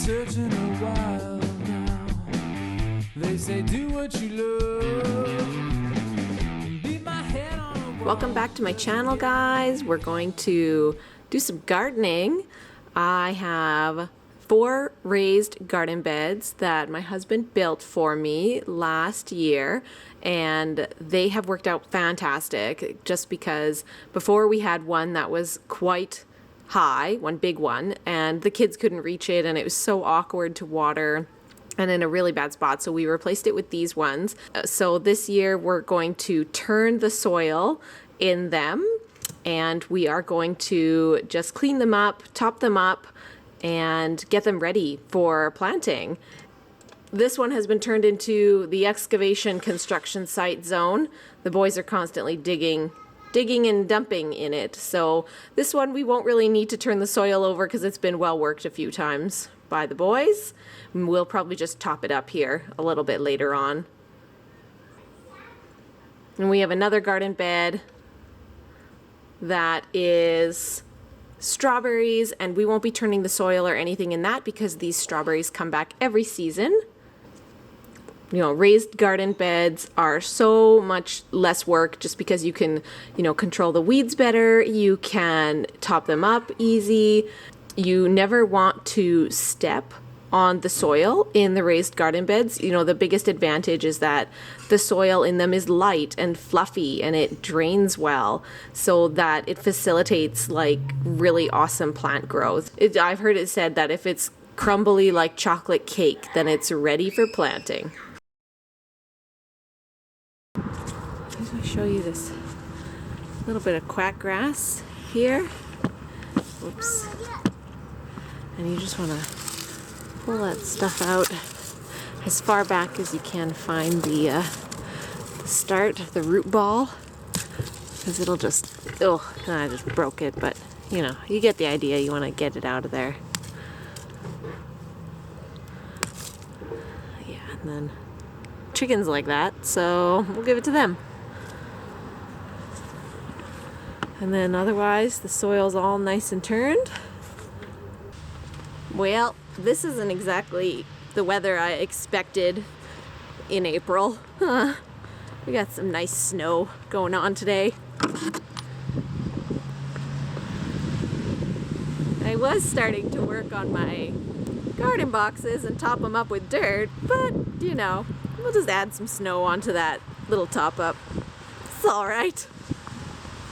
searching a while now. They say do what you love. Beat my head on a wall. Welcome back to my channel, guys. We're going to do some gardening. I have 4 raised garden beds that my husband built for me last year, and they have worked out fantastic just because before we had one that was quite high, one big one, and the kids couldn't reach it and it was so awkward to water and in a really bad spot, so we replaced it with these ones. So this year we're going to turn the soil in them, and we are going to just clean them up, top them up, and get them ready for planting. This one has been turned into the excavation construction site zone. The boys are constantly digging and dumping in it. So this one we won't really need to turn the soil over because it's been well worked a few times by the boys. We'll probably just top it up here a little bit later on. And we have another garden bed that is strawberries, and we won't be turning the soil or anything in that because these strawberries come back every season. You know, raised garden beds are so much less work just because you can, you know, control the weeds better. You can top them up easy. You never want to step on the soil in the raised garden beds. You know, the biggest advantage is that the soil in them is light and fluffy and it drains well, so that it facilitates like really awesome plant growth. I've heard it said that if it's crumbly like chocolate cake, then it's ready for planting. I'll show you this little bit of quack grass here. Oops. And you just want to pull that stuff out as far back as you can find the start, the root ball, because it'll just, oh, I just broke it, but you know, you get the idea. You want to get it out of there. Yeah, and then chickens like that, so we'll give it to them. And then otherwise the soil's all nice and turned. Well, this isn't exactly the weather I expected in April. We got some nice snow going on today. I was starting to work on my garden boxes and top them up with dirt, but you know, we'll just add some snow onto that little top up. It's all right.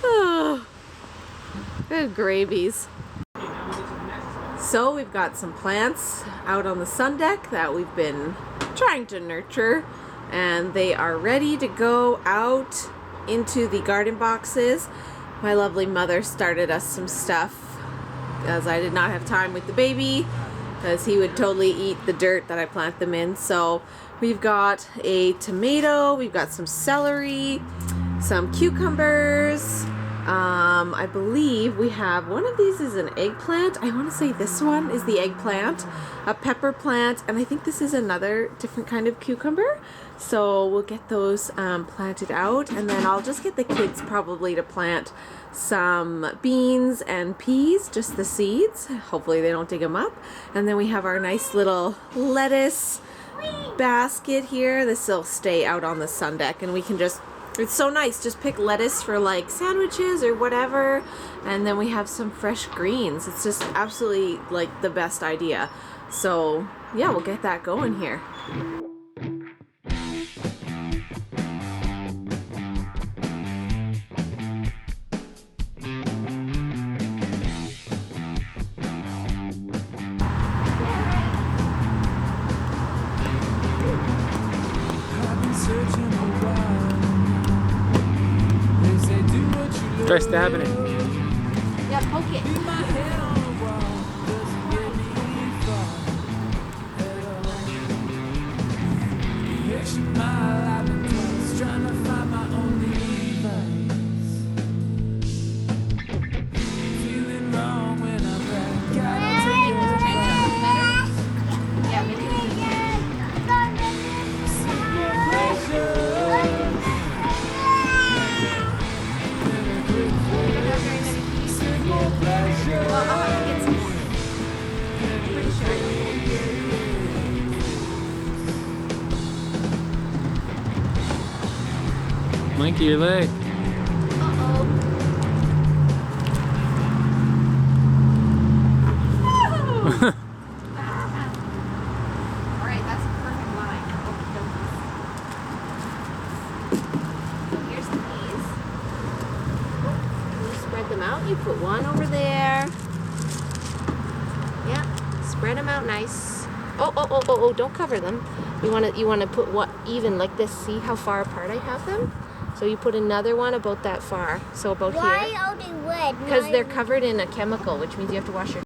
Oh, good gravies. So we've got some plants out on the sun deck that we've been trying to nurture, and they are ready to go out into the garden boxes. My lovely mother started us some stuff as I did not have time with the baby because he would totally eat the dirt that I plant them in. So we've got a tomato, we've got some celery, some cucumbers. I believe we have one of these is an eggplant. I want to say this one is the eggplant, a pepper plant, and I think this is another different kind of cucumber. So we'll get those planted out, and then I'll just get the kids probably to plant some beans and peas, just the seeds. Hopefully they don't dig them up. And then we have our nice little lettuce basket here. This will stay out on the sun deck, and we can just, it's so nice, just pick lettuce for like sandwiches or whatever, and then we have some fresh greens. It's just absolutely like the best idea. So yeah, we'll get that going here. Try stabbing it. Yeah, poke it. Well, I'll have to get some more. I'm pretty sure I don't. Slinky, your leg. Alright, that's a perfect line. So here's the peas. You spread them out. You put one over there. Yeah, spread them out nice. Oh, don't cover them. You wanna put what even like this. See how far apart I have them? So you put another one about that far. So about here. Why are they red? Because they're covered in a chemical, which means you have to wash your.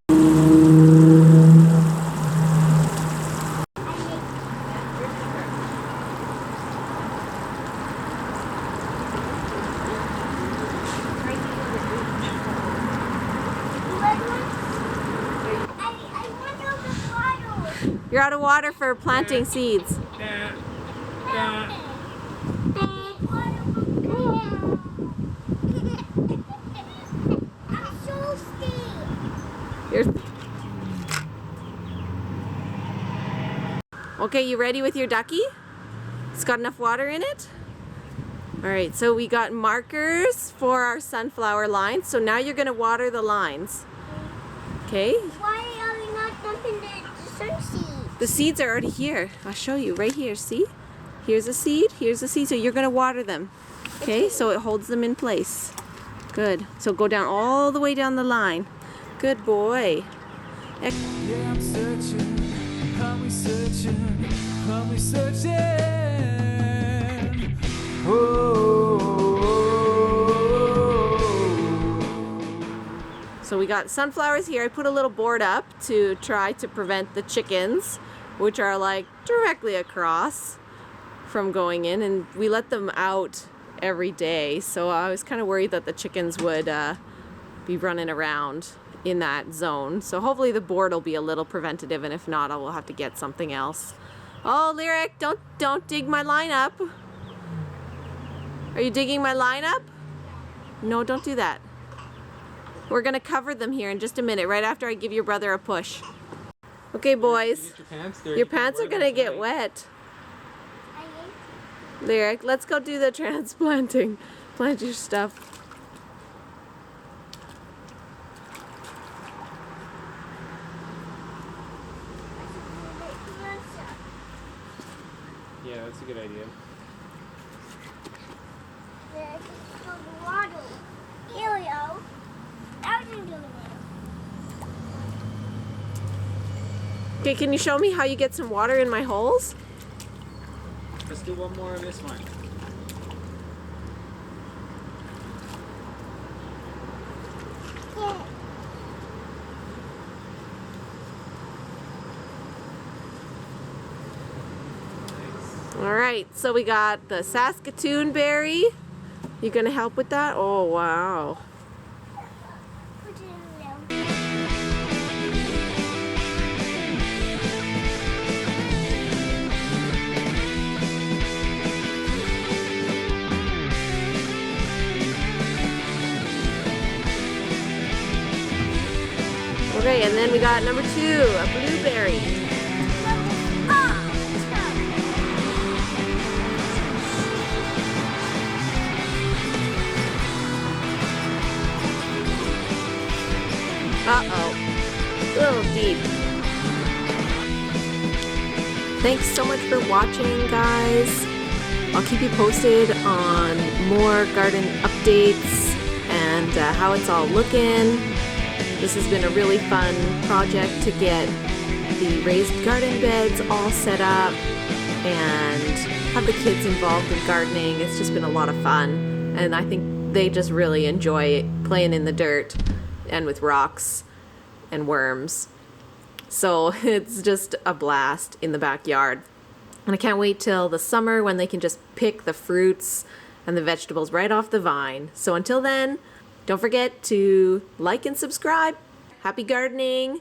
You're out of water for planting seeds. Okay, you ready with your ducky? It's got enough water in it? Alright, so we got markers for our sunflower lines. So now you're going to water the lines. Okay? Why are we not dumping the sun seeds? The seeds are already here. I'll show you right here. See? Here's a seed. Here's a seed. So you're going to water them. Okay? So it holds them in place. Good. So go down all the way down the line. Good boy. Yeah, I'm searching, I'm searching. So we got sunflowers here. I put a little board up to try to prevent the chickens, which are like directly across from going in, and we let them out every day. So I was kind of worried that the chickens would be running around in that zone. So hopefully the board will be a little preventative, and if not, I will have to get something else. Oh, Lyric, don't dig my line up. Are you digging my line up? No, don't do that. We're gonna cover them here in just a minute, right after I give your brother a push. Okay, boys, your pants are gonna get wet. Lyric, let's go do the transplanting. Plant your stuff. Yeah, that's a good idea. Okay, can you show me how you get some water in my holes? Let's do one more of this one. All right, so we got the Saskatoon berry. You gonna help with that? Oh, wow. Okay, and then we got number 2, a blueberry. Uh-oh, a little deep. Thanks so much for watching, guys. I'll keep you posted on more garden updates and how it's all looking. This has been a really fun project to get the raised garden beds all set up and have the kids involved in gardening. It's just been a lot of fun, and I think they just really enjoy playing in the dirt and with rocks and worms. So it's just a blast in the backyard. And I can't wait till the summer when they can just pick the fruits and the vegetables right off the vine. So until then, don't forget to like and subscribe. Happy gardening!